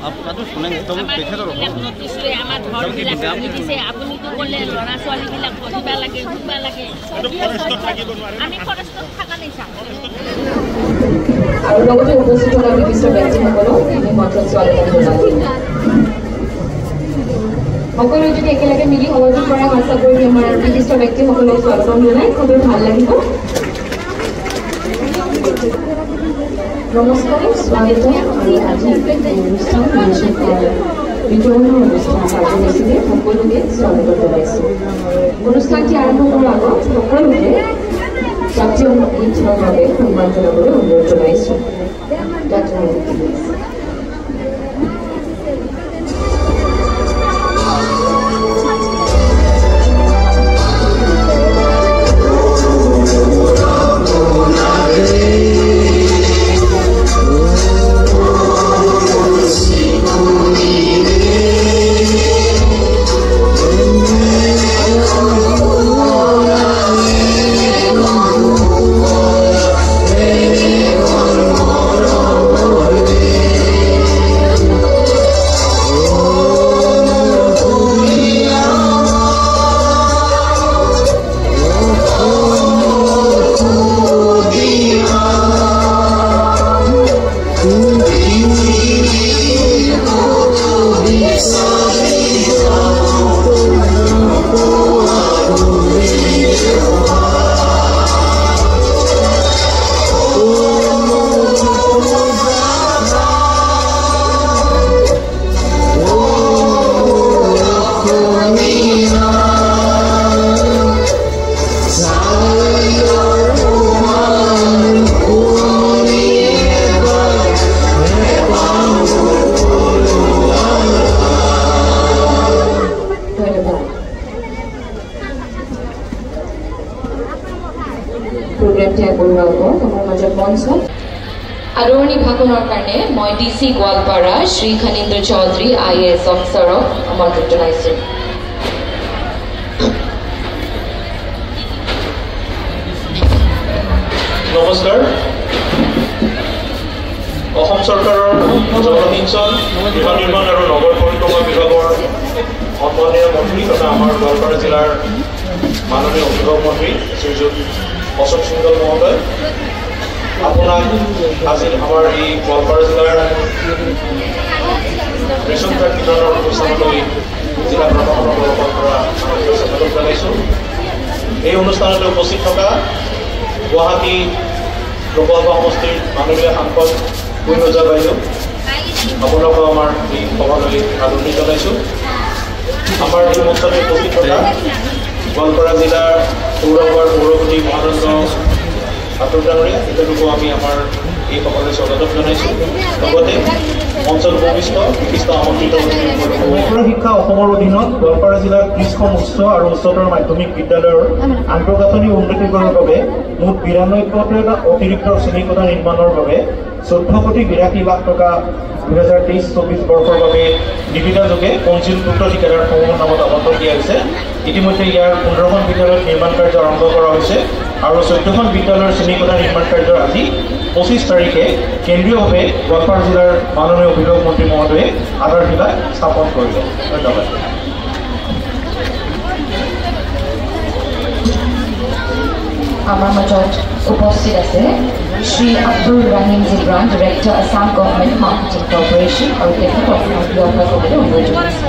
আপনাদেৰ শুনেন তো তেখেতৰ নটিছৰে আমাৰ ঘৰবিলাক দিছে আপুনি তো ক'লে ল'ৰা ছোৱালীবিলাক পঢ়িব লাগে ঘূৰিব লাগে আমি ফৰেষ্টত থাকা নাই আৰু লগতে উপস্থিত হোৱা বিশিষ্ট ব্যক্তিসকলক আমি মঞ্চত স্বাগতম জনাইছোঁ। সকলো যদি একেলগে মিলি সহযোগ কৰা আশা কৰি আমাৰ বিশিষ্ট ব্যক্তিসকলক স্বাগতম জনাই খুবেই ভাল লাগিব। নমস্কাৰ, স্বাগত। আমি আজি অনুষ্ঠান বিতৰণৰ অনুষ্ঠান কাৰ্যসূচীৰে সকলোকে স্বাগত জনাইছোঁ। অনুষ্ঠানটি আৰম্ভ কৰাৰ আগত সকলোকে জাতীয় গীতৰ বাবে সন্মান জনাবলৈ অনুৰোধ জনাইছোঁ। আদৰণি ভাষণৰ কাৰণে মই DC গোৱালপাৰা শ্ৰী খনীন্দ্ৰ চৌধুৰী IAS অফিচাৰক আমন্ত্ৰণ জনাইছোঁ। নমস্কাৰ। অসম চৰকাৰৰ জলসিঞ্চন, গৃহ নিৰ্মাণ আৰু নগৰ পৰিক্ৰমা বিভাগৰ সন্মানীয় মন্ত্ৰী তথা আমাৰ গোৱালপাৰা জিলাৰ মাননীয় অভিভাৱক মন্ত্ৰী শ্ৰীযুত অশোক সিংহল মহোদয়, আপোনাক আজি আমাৰ এই গোৱালপাৰা জিলাৰ ৰেচন কাৰ্ড বিতৰণৰ অনুষ্ঠানলৈ জিলা প্ৰশাসনৰ তৰফৰ পৰা স্বাগতম জনাইছোঁ। এই অনুষ্ঠানলৈ উপস্থিত থকা গুৱাহাটী লোকসভা সমষ্টিৰ মাননীয় সাংসদ পূৰ্ণজা বাইদেউ, আপোনালোকক আমাৰ এই সভালৈ আদৰণি জনাইছোঁ। আমাৰ এই মঞ্চত উপস্থিত থকা গোৱালপাৰা জিলাৰ পৌৰসভাৰ পৌৰপতি মহানন্দ আতৰ ডাঙৰীয়া, তেখেতলোকো আমি আমাৰ এই সভালৈ স্বাগতম জনাইছোঁ। লগতে মঞ্চত উপবিষ্ট বিশিষ্ট আমন্ত্ৰিত সমগ্ৰ শিক্ষা অসমৰ অধীনত গোৱালপাৰা জিলাৰ 30খন উচ্চ আৰু উচ্চতৰ মাধ্যমিক বিদ্যালয়ৰ আন্তঃগাঁথনি উন্নতি কৰাৰ বাবে মুঠ 92টা অতিৰিক্ত শ্ৰেণীকোঠা নিৰ্মাণৰ বাবে 14,82,00,000 টকা 2023-24 বৰ্ষৰ বাবে নিবিদাযোগে পঞ্জীয়নভুক্ত ঠিকাদাৰসমূহৰ নামত আবণ্টন দিয়া হৈছে। ইতিমধ্যে ইয়াৰ 15খন বিদ্যালয়ত নিৰ্মাণ কাৰ্য আৰম্ভ কৰা হৈছে আৰু 14খন বিদ্যালয়ৰ শ্ৰেণীকোঠা নিৰ্মাণ কাৰ্যৰ আজি 25 তাৰিখে কেন্দ্ৰীয়ভাৱে গোৱালপাৰা জিলাৰ মাননীয় অভিভাৱক মন্ত্ৰী মহোদয়ে আধাৰশিলা স্থাপন কৰিব। ধন্যবাদ। আমাৰ মাজত উপস্থিত আছে Shri Abdul Rahim Jibran, director Assam government marketing corporation, আৰু তেখেতক ব্যবহাৰ কৰিবলৈ অনুৰোধ জনাইছোঁ।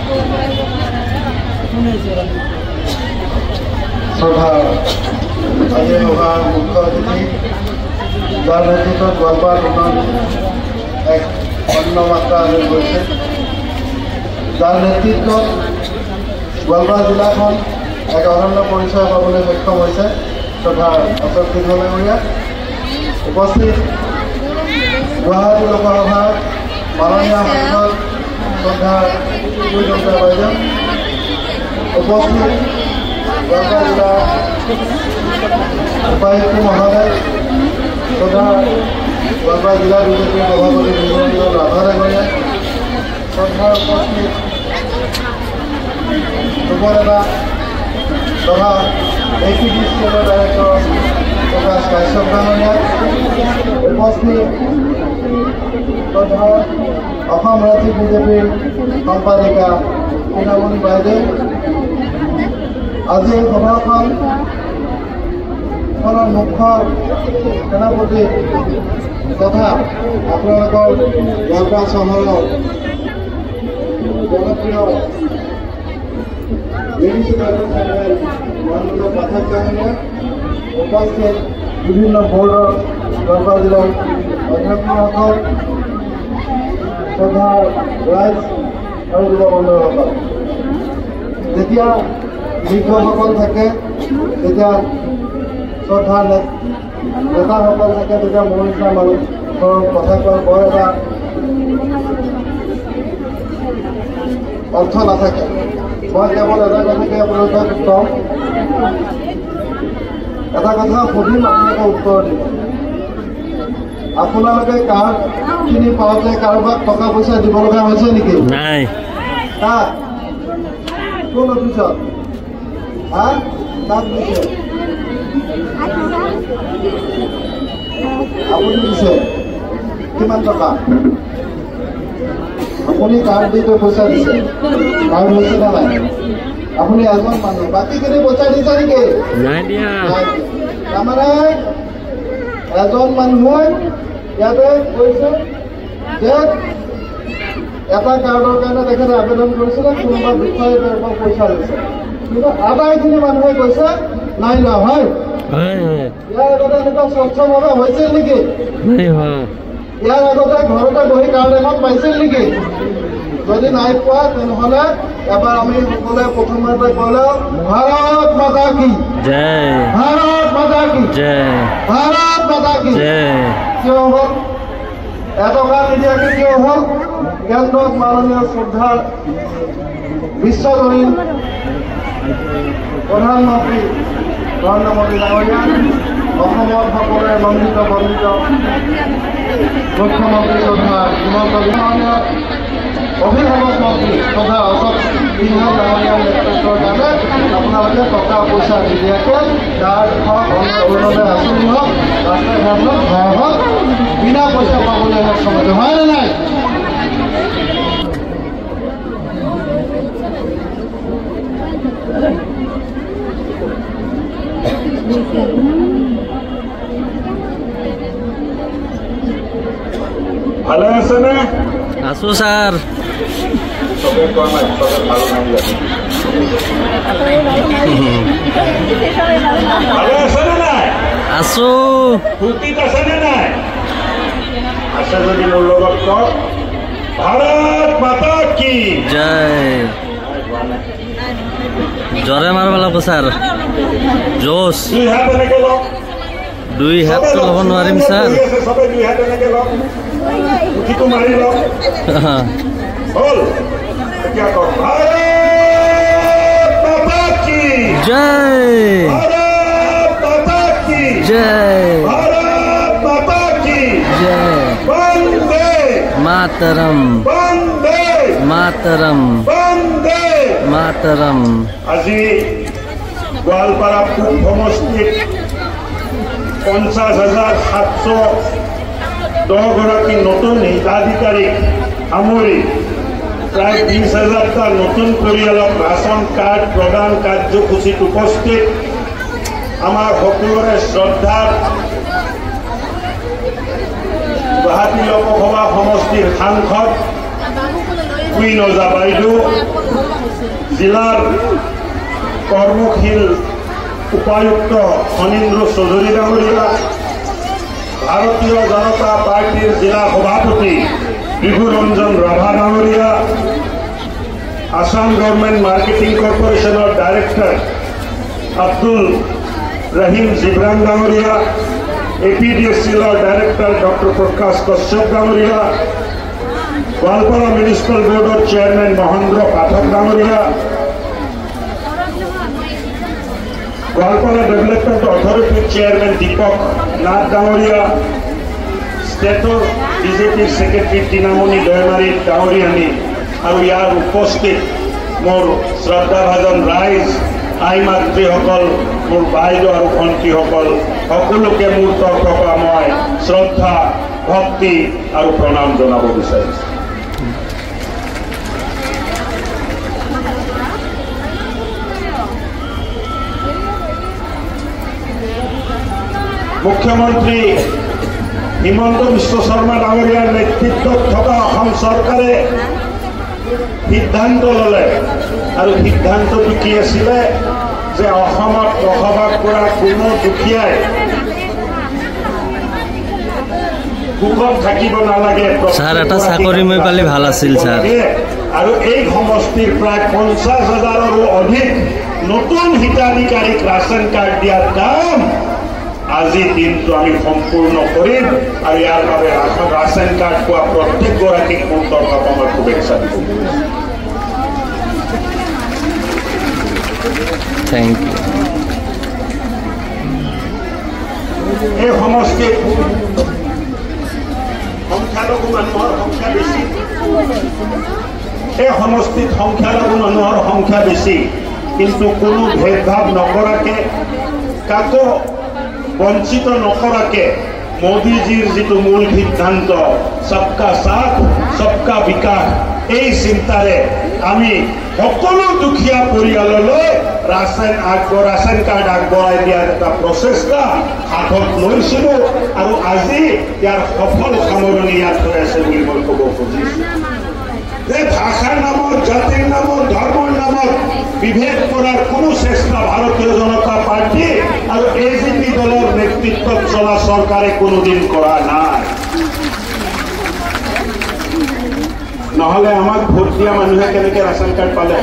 আজিৰ সভাৰ মুখ্য অতিথি, যাৰ নেতৃত্বত গোৱালপাৰা উন্নয়ন এক অন্য মাত্ৰা লৈ গৈছে, যাৰ নেতৃত্বত গোৱালপাৰা জিলাখন এক অনন্য পৰিচয় পাবলৈ সক্ষম হৈছে তথা অশোক সিংহল ডাঙৰীয়া, উপস্থিত গুৱাহাটী লোকসভাৰ মাননীয় সাংসদ শ্ৰদ্ধা পূৰ্ণজা বাইদেউ, উপস্থিত গোৱালপাৰা জিলাৰ উপায়ুক্ত মহোদয় তথা গোৱালপাৰা জিলা বিজেপিৰ সভাপতি নিৰ্বাচিত ৰাধা ডাঙৰীয়া, শ্ৰদ্ধাৰ উপস্থিত যুৱ নেতা তথা APDCL ডাইৰেক্টৰ প্ৰকাশ কাশ্যপ ডাঙৰীয়া, উপস্থিত তথা অসম ৰাজ্যিক বিজেপিৰ সম্পাদিকা তৃণমূল বাইদেউ, আজি এই সভাখনৰ মুখ্য সেনাপতি তথা আপোনালোকৰ গোৱালপাৰা চহৰৰ জনপ্ৰিয় মিউনিচিপাল চেয়াৰমেন মাননীয় পাঠক ডাঙৰীয়া, উপস্থিত বিভিন্ন বৰ্ডৰ গোৱালপাৰা জিলাৰ অধ্যক্ষসকল, শ্ৰদ্ধা ৰাইজ আৰু যুৱ বন্ধুসকল, যেতিয়া বিজ্ঞসকল থাকে, তেতিয়া শ্ৰদ্ধা নেতাসকল থাকে, তেতিয়া মোৰ নিচিনা মানুহৰ কথা কোৱাৰ বৰ এটা অৰ্থ নাথাকে। মই কেৱল এটা কথাকে আপোনালোকক ক'ম, এটা কথা সুধিম, আপোনালোকে উত্তৰ দিব। আপোনালোকে কাৰ্ডখিনি পাওঁতে কাৰোবাক টকা পইচা দিব লগা হৈছে নেকি? নাই। কোন অফিচত? কাক দিছে? আপুনি দিছে কিমান টকা? আপুনি কাৰ্ড দি পইচা দিছে, কাৰ্ড হৈছে নে নাই? আপুনি এজন মানুহ, বাকীখিনি পইচা দিছে নেকি? নাই দিয়া। তাৰমানে এজন মানুহে ইয়াতে কৈছে যে এটা কাৰ্ডৰ কাৰণে তেখেতে আবেদন কৰিছিলে, কোনোবা বিষয়ে তেওঁলোকক পইচা দিছে, কিন্তু আটাইখিনি মানুহে কৈছে নাই লোৱা। হয়, ইয়াৰ আগতে এনেকুৱা স্বচ্ছভাৱে হৈছিল নেকি? ইয়াৰ আগতে ঘৰতে বহি কাৰ্ড এখন পাইছিল নেকি? যদি নাই পোৱা তেনেহ'লে এবাৰ আমি সকলোৱে প্ৰথমতে ক'লে ভাৰত মাতা কি জয়, ভাৰত মাতা কি জয়, ভাৰত মাতা কি জয়। কিয় হ'ল? এটকা নিদিয়াকে কিয় হ'ল? কেন্দ্ৰত মাননীয় শ্ৰদ্ধাৰ বিশ্বজনীন প্ৰধানমন্ত্ৰী নৰেন্দ্ৰ মোদী ডাঙৰীয়া, অসমৰ সকলোৰে বন্দিত মুখ্যমন্ত্ৰী শ্ৰদ্ধা হিমন্ত বিশ্ব ডাঙৰীয়া, অভিভাৱক মন্ত্ৰী তথা অশোক সিংহ ডাঙৰীয়াৰ নেতৃত্বৰ কাৰণে আপোনালোকে টকা পইচা নিদিয়াকৈ কাৰ্ড হওক, অৰুণোদয় আঁচনি হওক, ৰাস্তা ঘাট হওক, ঘৰ হওক, বিনা পইচা পাবলৈ সক্ষম হৈছে। হয় নে নাই? ভালে আছে নে? আছো স্যার। ভালে আছে নে নাই? আছো। ফূৰ্তিত আছে নে নাই? আছে যদি মোৰ লগত কওক, ভাৰত মাতা কি জয়। জৰে মাৰিব লাগিব স্যাৰ, জোচ। দুই হাত এনেকে লওক। দুই হাতটো ল'ব নোৱাৰিম স্যাৰ। সবে দুই হাত এনেকে লওক, উঠিটো মাৰি লওক। হ'ল, এতিয়া কওক, ভাৰত মাতা কি জয়, ভাৰত মাতা কি জয়, ভাৰত মাতা কি জয়। বন্দে মাতৰম, বন্দে মাতৰম, বন্দে মাতৰম। আজি গোৱালপাৰা পূব সমষ্টিত 50,710 গৰাকী নতুন হিতাধিকাৰীক সামৰি প্ৰায় 20,000টা নতুন পৰিয়ালক ৰাচন কাৰ্ড প্ৰদান কাৰ্যসূচীত উপস্থিত আমাৰ সকলোৰে শ্ৰদ্ধাৰ গুৱাহাটী লোকসভা সমষ্টিৰ সাংসদ কুইন ওজা বাইদেউ, জিলাৰ কৰ্মশীল উপায়ুক্ত ফণীন্দ্ৰ চৌধুৰী ডাঙৰীয়া, ভাৰতীয় জনতা পাৰ্টিৰ জিলা সভাপতি বিভুৰঞ্জন ৰাভা ডাঙৰীয়া, আসাম গভৰ্ণমেণ্ট মাৰ্কেটিং কৰ্পৰেশ্যনৰ ডাইৰেক্টৰ আব্দুল ৰহিম জিব্ৰান ডাঙৰীয়া, APDCLৰ ডাইৰেক্টৰ ডক্টৰ প্ৰকাশ কাশ্যপ ডাঙৰীয়া, গোৱালপাৰা মিউনিচিপাল বৰ্ডৰ চেয়াৰমেন মহেন্দ্ৰ পাঠক ডাঙৰীয়া, গোৱালপাৰা ডেভেলপমেণ্ট অথৰিটিৰ চেয়াৰমেন দীপক নাথ ডাঙৰীয়া, ষ্টেটৰ বিজেপিৰ ছেক্ৰেটাৰী তৃণমণি দৈমাৰী ডাঙৰীয়ানী আৰু ইয়াৰ উপস্থিত মোৰ শ্ৰদ্ধাভাজন ৰাইজ আই মাতৃসকল, মোৰ বাইদেউ আৰু ভণ্টিসকল সকলোকে মোৰ তৰফৰ পৰা মই শ্ৰদ্ধা, ভক্তি আৰু প্ৰণাম জনাব বিচাৰিছোঁ। মুখ্যমন্ত্ৰী হিমন্ত বিশ্ব শৰ্মা ডাঙৰীয়াৰ নেতৃত্বত থকা অসম চৰকাৰে সিদ্ধান্ত ল'লে, আৰু সিদ্ধান্তটো কি আছিলে যে অসমত বসবাস কৰা কোনো দুখীয়াই সুখত থাকিব নালাগে। স্যাৰ এটা চাকৰি মই পালে ভাল আছিল স্যাৰ। আৰু এই সমষ্টিৰ প্ৰায় 50,000ৰো অধিক নতুন হিতাধিকাৰীক ৰাচন কাৰ্ড দিয়াৰ কাম আজি দিনটো আমি সম্পূৰ্ণ কৰিম, আৰু ইয়াৰ বাবে ৰাচন কাৰ্ড পোৱা প্ৰত্যেকগৰাকীক মোৰ তৰফৰ পৰা মই শুভেচ্ছা দিব। Thank you. এই সমষ্টিত সংখ্যালঘু মানুহৰ সংখ্যা বেছি, এই সমষ্টিত সংখ্যালঘু মানুহৰ সংখ্যা বেছি, কিন্তু কোনো ভেদভাৱ নকৰাকে, কাকো বঞ্চিত নকৰাকে মোদীজীৰ যিটো মূল সিদ্ধান্ত সবকা সাথ সবকা বিকাশ, এই চিন্তাৰে আমি সকলো দুখীয়া পৰিয়াললৈ ৰাচন কাৰ্ড আগবঢ়াই দিয়াৰ এটা প্ৰচেষ্টা হাতত লৈছিলোঁ, আৰু আজি ইয়াৰ সফল সামৰণি ইয়াত হৈ আছে বুলি মই ক'ব খুজিছোঁ। যে ভাষাৰ নামত, জাতিৰ নামত, ধৰ্মৰ নামত বিভেদ কৰাৰ কোনো চেষ্টা ভাৰতীয় জনতা পাৰ্টি আৰু AJP দলৰ নেতৃত্বত চলা চৰকাৰে কোনোদিন কৰা নাই। নহলে আমাক ভোট দিয়া মানুহে কেনেকে ৰাচন কাৰ্ড পালে?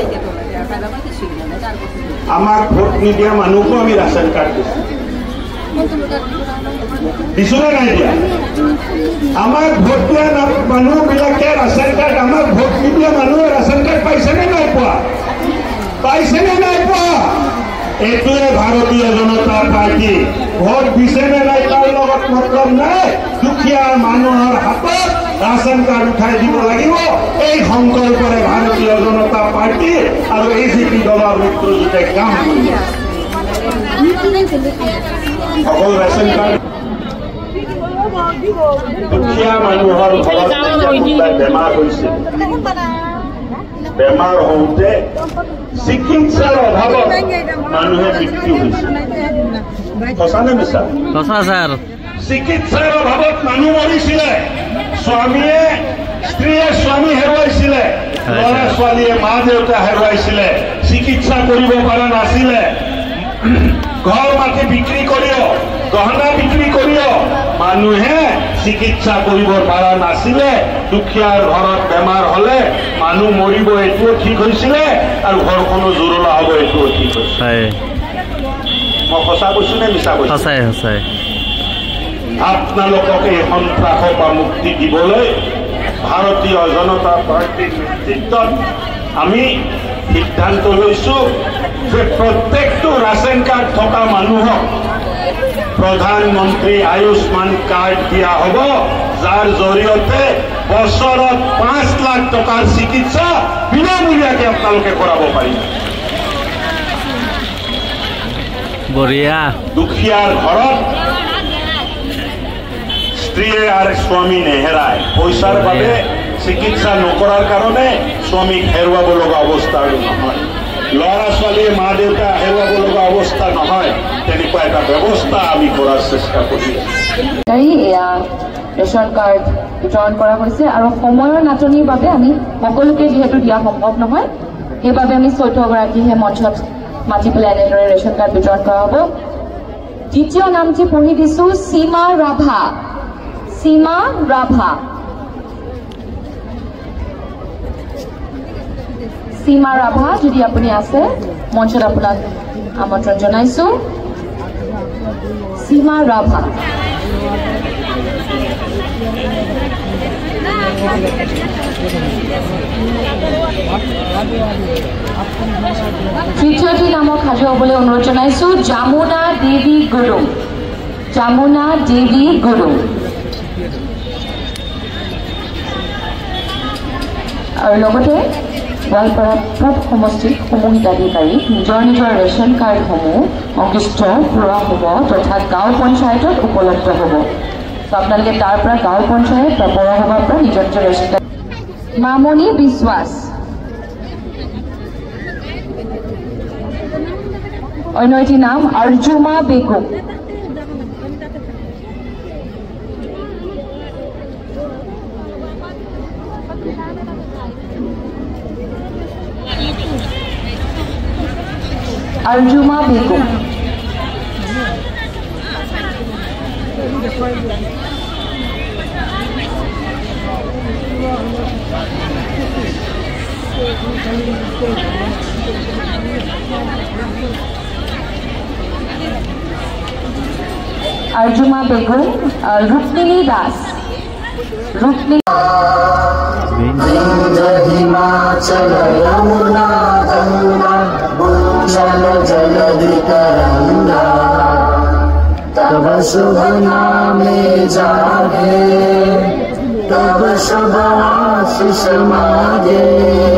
আমাক ভোট নিদিয়া মানুহকো আমি ৰাচন কাৰ্ড দিছো নে নাই দিয়া? আমাক ভোট দিয়া মানুহবিলাকে ৰাচন কাৰ্ড, আমাক ভোট নিদিয়া মানুহে ৰাচন কাৰ্ড পাইছে নে নাই পোৱা? পাইছে নে নাই পোৱা? এইটোৱে ভাৰতীয় জনতা পাৰ্টি। ভোট দিছে নে নাই তাৰ লগত মতলব নাই, দুখীয়া মানুহৰ হাতত ৰাচন কাৰ্ড উঠাই দিব লাগিব, এই সংকল্পৰে ভাৰতীয় জনতা পাৰ্টি আৰু AJP দলৰ মিত্ৰজোঁটে কাম কৰি আছে। অকল ৰাচন কাৰ্ড দুখীয়া মানুহৰ ঘৰত বেমাৰ হৈছিল, বেমাৰ হওঁতে চিকিৎসাৰ অভাৱত মানুহে মৃত্যু হৈছিল। সঁচা নে মিছা? সঁচা স্যাৰ। চিকিৎসাৰ অভাৱত মানুহ মৰিছিলে, স্বামীয়ে স্ত্ৰীয়ে স্বামী হেৰুৱাইছিলে, ল'ৰা ছোৱালীয়ে মা দেউতা হেৰুৱাইছিলে, চিকিৎসা কৰিব পৰা নাছিলে, ঘৰ মাটি বিক্ৰী কৰিও, গহনা বিক্ৰী কৰিও মানুহে চিকিৎসা কৰিব পৰা নাছিলে। দুখীয়াৰ ঘৰত বেমাৰ হলে মানুহ মৰিব, এইটোও ঠিক হৈছিলে, আৰু ঘৰখনো জোৰলা হ'ব, এইটোও ঠিক হৈছিলে। মই সঁচা কৈছো নে মিছা কৈছো? সঁচাই সঁচাই। আপোনালোকক এই সন্ত্ৰাসৰ পৰা মুক্তি দিবলৈ ভাৰতীয় জনতা পাৰ্টিৰ নেতৃত্বত আমি সিদ্ধান্ত লৈছো যে প্ৰত্যেকটো ৰাচন কাৰ্ড থকা মানুহক প্ৰধানমন্ত্ৰী আয়ুষ্মান কাৰ্ড দিয়া হ'ব, যাৰ জৰিয়তে বছৰত 5 লাখ টকাৰ চিকিৎসা বিনামূলীয়াকৈ আপোনালোকে কৰাব পাৰিব। বঢ়িয়া। দুখীয়াৰ ঘৰত স্ত্ৰীয়ে আৰু স্বামী নেহেৰায়, পইচাৰ বাবে চিকিৎসা নকৰাৰ কাৰণে স্বামীক হেৰুৱাব লগা অৱস্থা আৰু নহয়, ল'ৰা ছোৱালীয়ে মা দেউতা হেৰুৱাব লগা অৱস্থা নহয়, তেনেকুৱা এটা ব্যৱস্থা আমি কৰাৰ চেষ্টা কৰি আছো। এয়া ৰেচন কাৰ্ড বিতৰণ কৰা হৈছে, আৰু সময়ৰ নাটনিৰ বাবে আমি সকলোকে যিহেতু দিয়া সম্ভৱ নহয়, সেইবাবে আমি 14গৰাকীহে মঞ্চত মাতি পেলাই এনেদৰে ৰেচন কাৰ্ড বিতৰণ কৰা হ'ব। দ্বিতীয় নামটি পঢ়ি দিছো, সীমা ৰাভা। সীমা ৰাভা। সীমা ৰাভা যদি আপুনি আছে মঞ্চত আপোনাক আমন্ত্ৰণ জনাইছো। সীমা ৰাভা। তৃতীয়টি নামক সাজু হ'বলৈ অনুৰোধ জনাইছো, যমুনা দেৱী গুৰুং। যমুনা দেৱী গুৰুং। আৰু লগতে গোৱালপাৰা পূব সমষ্টিৰ সমূহ হিতাধিকাৰী নিজৰ নিজৰ ৰেচন কাৰ্ডসমূহ সংশ্লিষ্ট পুৰসভা তথা গাঁও পঞ্চায়তত উপলব্ধ হ'ব। আপোনালোকে তাৰ পৰা গাঁও পঞ্চায়ত বা পৌৰসভাৰ পৰা নিজৰ নিজৰ ৰেচন কাৰ্ড। মামনি বিশ্বাস, অন্য এটি নাম আৰজুমা বেগম। আরজুমা বেগম, আরজুমা বেগম, রুক্মিণী দাস, রুক্মিণী हिमाचल यमुना गंगा उज्जल जलधि तरंगा तब शुभ नामे जागे तब शुभ आशीष मागे।